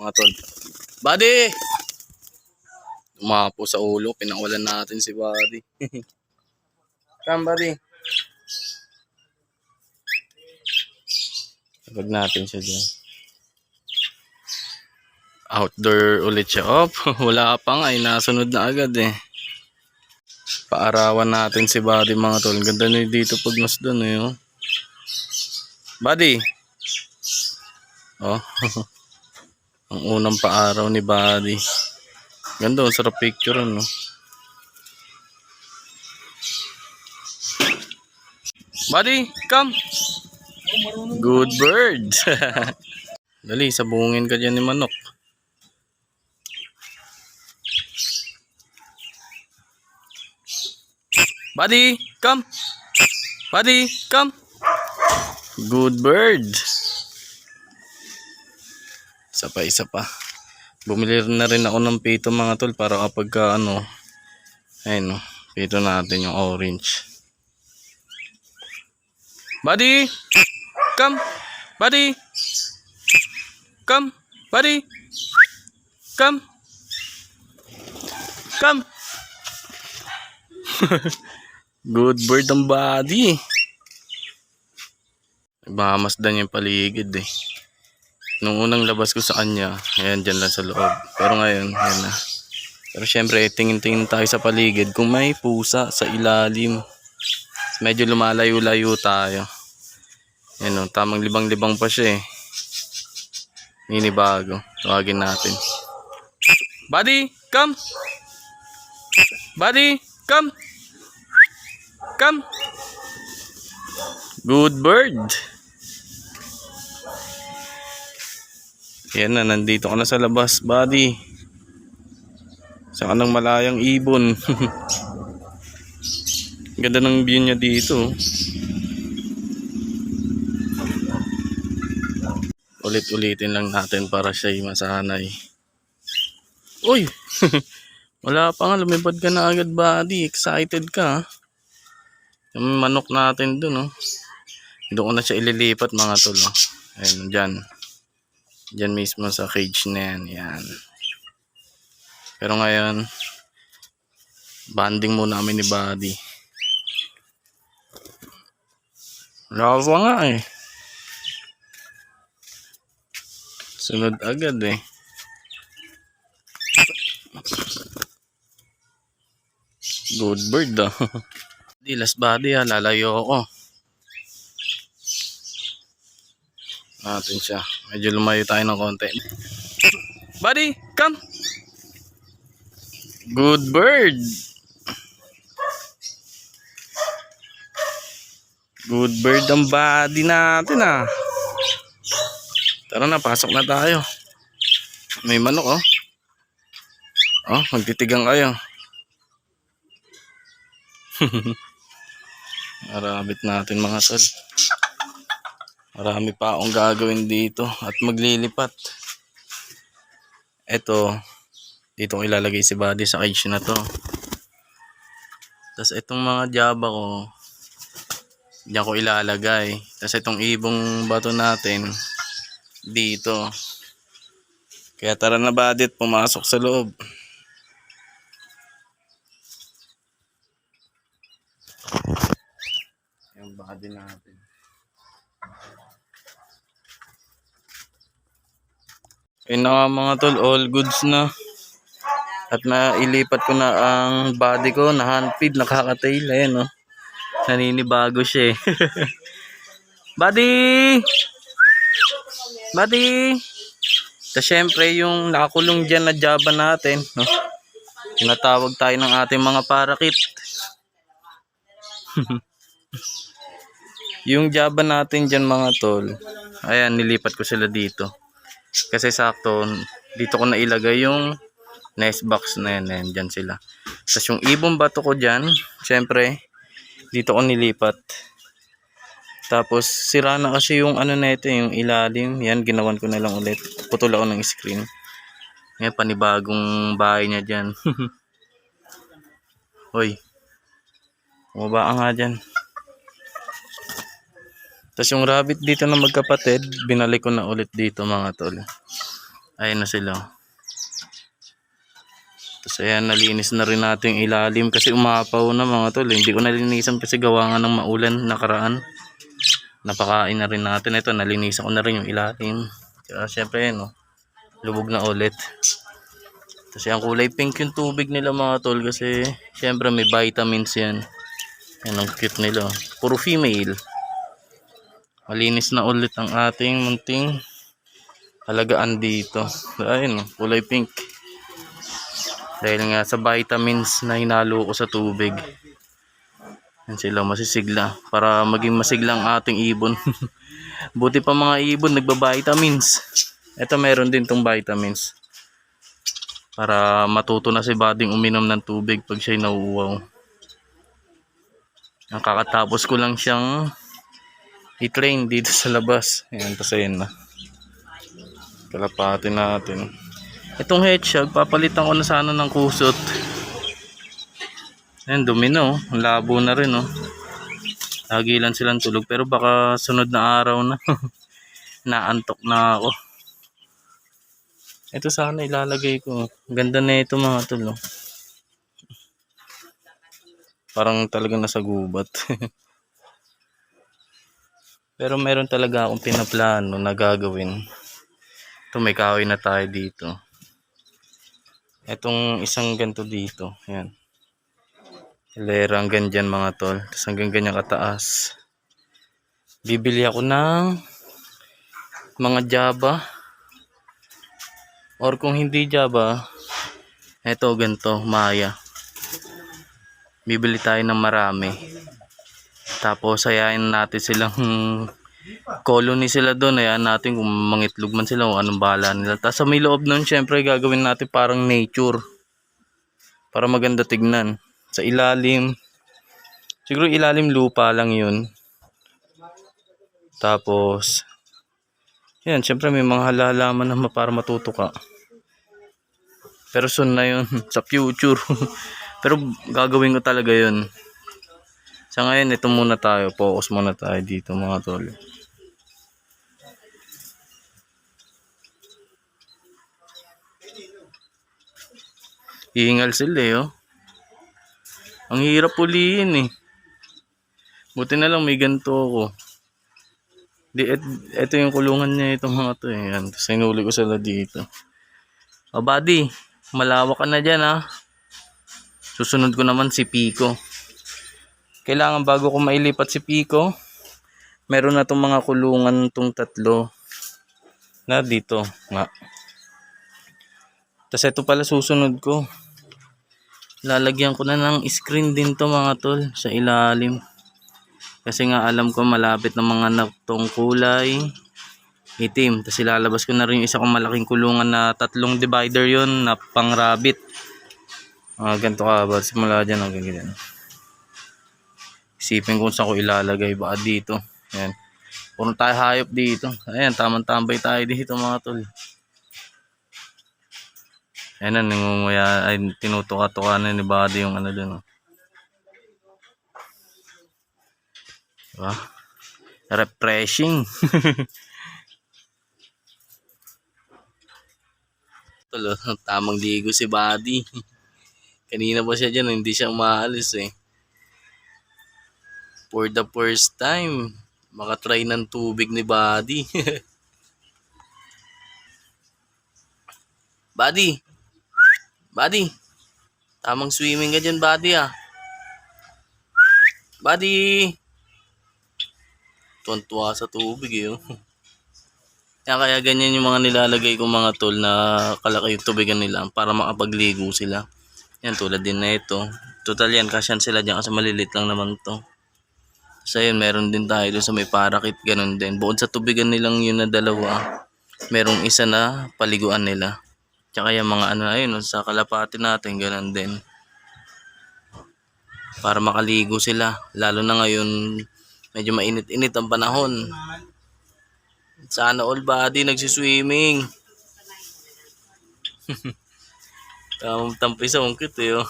mga tol. Buddy! Umapo sa ulo, pinakawalan natin si Buddy. Come buddy. Tawag natin siya dyan. Outdoor ulit siya. Oh, wala pa nga, nasunod na agad eh. Paarawan natin si Buddy mga tol. Ganda na dito pag masdan eh. Oh. Buddy! Oh. Ang unang paaraw ni Buddy. Ganda, sarap picture no. Buddy, come. Good bird. Dali, sabungin ka dyan ni manok. Buddy, come. Buddy, come. Good bird. Isa pa. Bumili na rin ako ng pito mga tol para kapag ayun pito natin yung orange. Buddy, come. Buddy, come. Buddy, come. Come. Good bird ang Buddy. Nagmamasdan yung paligid eh. Nung unang labas ko sa kanya, ayan dyan lang sa loob. Pero ngayon, ayan na. Pero syempre, tingin-tingin tayo sa paligid kung may pusa sa ilalim. Medyo lumalayo-layo tayo. Ayan o, tamang libang-libang pa siya eh. Ninibago. Tawagin natin. Buddy, come! Buddy, come! Come! Good bird! Yan na, nandito ka na sa labas, Buddy. Saka ng malayang ibon. Ganda ng view niya dito. Ulit-ulitin lang natin para siya'y masanay. Uy! Wala pa nga, lumipad ka na agad, Buddy. Excited ka, ha? Yung manok natin dun, oh. Doon ko na siya ililipat, mga tol, oh. Ayan, dyan. Diyan mismo sa cage na yan. Yan. Pero ngayon, banding muna kami ni Buddy. Lava nga eh. Sunod agad eh. Good bird ah. Di last Buddy ah, lalayo ako. Natin siya. Medyo lumayo tayo ng konti. Buddy, come. Good bird. Good bird ang Buddy natin ah. Tara na, pasok na tayo. May manok oh. Oh, magtitigang kayo. Arabit natin mga tol. Marami pa akong gagawin dito at maglilipat. Ito, dito ko ilalagay si Buddy sa cage na to. Tapos itong mga jaba ko, diyan ko ilalagay. Tapos itong ibong bato natin, dito. Kaya tara na Buddy, pumasok sa loob. Yung Buddy natin. Ayun na nga mga tol, all goods na. At nailipat ko na ang Buddy ko na hand feed, nakakatail. Ayan o. Naninibago siya eh. Buddy! Buddy! Tapos syempre yung nakakulong dyan na jaba natin. No? Tinatawag tayo ng ating mga parakit. Yung jaba natin dyan mga tol. Ayan, nilipat ko sila dito. Kasi sakto, dito ko na ilagay yung nest box na yan. Dyan sila. Tapos yung ibong bato ko dyan, syempre, dito ko nilipat. Tapos, sira na kasi yung ano na ito, yung ilalim. Yan, ginawan ko na lang ulit. Putol ako ng screen. Ngayon, panibagong bahay niya dyan. Hoy. Bumaba ka nga dyan. Tapos yung rabbit dito na magkapatid, binalik ko na ulit dito mga tol. Ayan na sila. Tapos ayan, nalinis na rin natin yung ilalim kasi umapaw na mga tol. Hindi ko nalinisan kasi gawa nga ng maulan nakaraan. Napakain na rin natin. Ito, nalinisan ko na rin yung ilalim. Kaya syempre no, lubog na ulit. Tapos yung kulay pink yung tubig nila mga tol kasi syempre may vitamins yan. Yan ang cute nila. Puro female. Malinis na ulit ang ating munting alagaan dito. Ayun, kulay pink. Dahil nga sa vitamins na hinalo ko sa tubig. Yan sila, masisigla. Para maging masigla ang ating ibon. Buti pa mga ibon, nagba-vitamins. Ito meron din tong vitamins. Para matuto na si Bading uminom ng tubig pag siya'y nauuwaw. Ang kakatapos ko lang siyang i-train dito sa labas. Ayan, tapos ayan na. Kalapatin natin. Itong hedgehog, papalitan ko na sana ng kusot. Ayan, dumi na oh. Ang labo na rin oh. Lagi lang silang tulog. Pero baka sunod na araw na. Naantok na ako. Ito sana ilalagay ko. Ganda na ito mga tol oh. Parang talaga nasa gubat. Pero meron talaga akong pinaplano na gagawin. Ito, may kahoy na tayo dito. Itong isang ganito dito. Ayan. Hilera hanggang dyan mga tol. Tapos hanggang ganyan kataas. Bibili ako ng mga Java. Or kung hindi Java, ito ganito, Maya. Bibili tayo ng marami. Tapos hayain natin silang colony sila doon. Hayaan natin kung mangitlog man sila o anong bahala nila. Tapos sa may loob nun, syempre gagawin natin parang nature. Para maganda tignan. Sa ilalim, siguro ilalim lupa lang yun. Tapos, yan, syempre may mga halalaman na para matuto ka. Pero soon na yun, sa future. Pero gagawin ko talaga yun. Sa ngayon, ito muna tayo. Focus muna tayo dito mga tol. Iingal sila eh oh. Ang hirap ulihin eh. Buti na lang may ganito ako. Ito yung kulungan niya itong mga to eh. Yan. Sinuli ko sila dito. O buddy, malawak ka na dyan ha. Susunod ko naman si Pico. Kailangan bago ko mailipat si Pico, meron na itong mga kulungan itong tatlo na dito nga. Tapos ito pala susunod ko. Lalagyan ko na ng screen din to mga tol sa ilalim. Kasi nga alam ko malapit na mga natong kulay itim. Tapos ilalabas ko na rin yung isa kong malaking kulungan na tatlong divider yon na pang rabbit. Ganito ka ba? Simula dyan hanggang ganyan. Isipin ko saan ko ilalagay. Baka dito. Ayan. Puro tayo hayop dito. Ayan, tamang tambay tayo dito mga tol. Ayan na, nangumuya. Ay, tinutuka-tuka na ni Buddy yung ano dun. Diba? Refreshing. Tol, tamang ligo si Buddy. Kanina pa siya dyan, hindi siya umaalis eh. For the first time, makatry ng tubig ni Buddy. Buddy! Buddy! Tamang swimming ka dyan, Buddy ah. Buddy! Tuwan-tuwa sa tubig eh. Kaya ganyan yung mga nilalagay ko mga tol na kalaki yung tubigan nila para makapagligo sila. Yan, tulad din na ito. Total yan, kasyan sila dyan kasi malilit lang naman to. So yun, meron din tayo doon sa may parakit, ganun din. Bukod sa tubigan nilang yun na dalawa, merong isa na paliguan nila. Tsaka yung mga ano, ayun, sa kalapati natin, ganun din. Para makaligo sila. Lalo na ngayon, medyo mainit-init ang panahon. Sana all body nagsiswimming. Tamang tampay sa ungkit eh. Oh.